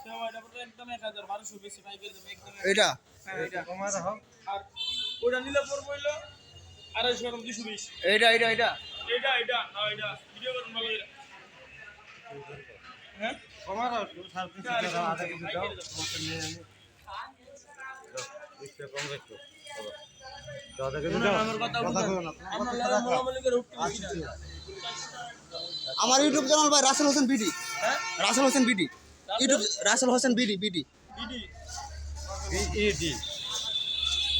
একদম 1012 বেশি পাইকারি দাম একদম এটা হ্যাঁ এটা কমায় রাখো আর ওটা নিলে পড়বে হইলো 250 গ্রাম 220 এটা এটা এটা এটা না এটা ভিডিও করুন ভালো করে হ্যাঁ কমায় রাখো 350 টাকা আধা কেজি দাও কত নিয়ে আমি একটু কম রাখো দাদা কে দাও আমার কথা বলো না আমরা মোলামলি করে উঠতে বেশি না আমার ইউটিউব চ্যানেল ভাই রাসেল হোসেন বিডি হ্যাঁ Rasel Hossain BD YouTube Rasel Hossain BD BD BD বিইডি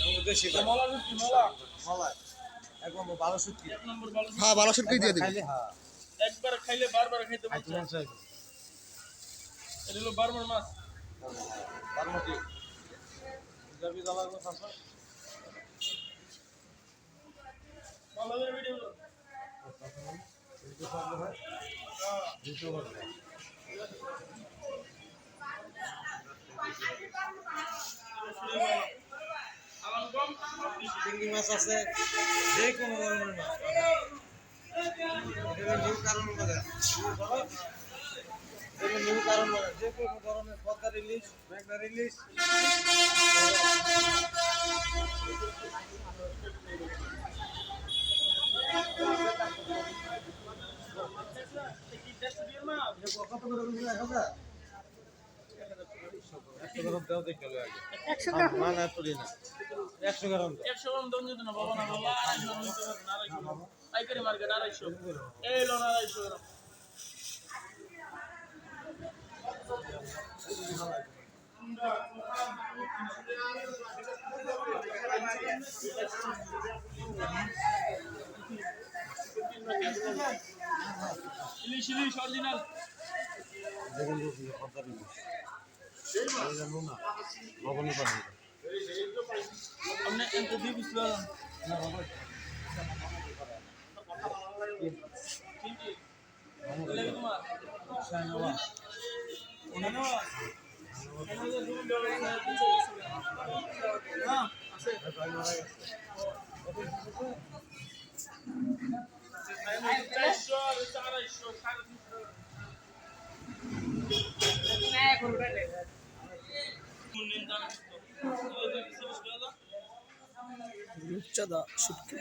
এবং দেশি মোলা রুটি মোলা মোলা একদম 1200 কি এক নম্বর ভালো হ্যাঁ 1200 কেজি দিয়ে দিবি খাইলে হ্যাঁ একবার খাইলে বারবার খাইতে আইতে পারছো মন চাই এটা হলো বারবার মাছ বারমতি যাবি যাওয়ার কথা আছে ভালো করে ভিডিও করো আমার কম চিংড়ি মাছ আছে যে কোনো ধরনের মাছ এটা নিউ কারণ বাজার এটা নিউ কারণ বাজার যে কোনো ধরনের পদ্মা ইলিশ মেঘনা ইলিশ কত করে দিলে 1000 100 গ্রাম দাও দেখে লো আগে 100 গ্রাম না না তুলি না 100 গ্রাম 100 গ্রাম দাম দিতে না বাবা না বাবা 250 গ্রাম না 250 পাইকারি মার্কেট 250 এই লো না 250 গ্রাম ইলিশ ইলিশ অরিজিনাল দেখুন পদ্মা ইলিশ এই জানো না লবণী পানি हमने एंट्री दी पिछले वाला না বাবা ठीक है ले तुम्हारा শাইনওয়া उन्होंने हां আছে রূপচাঁদা শুটকি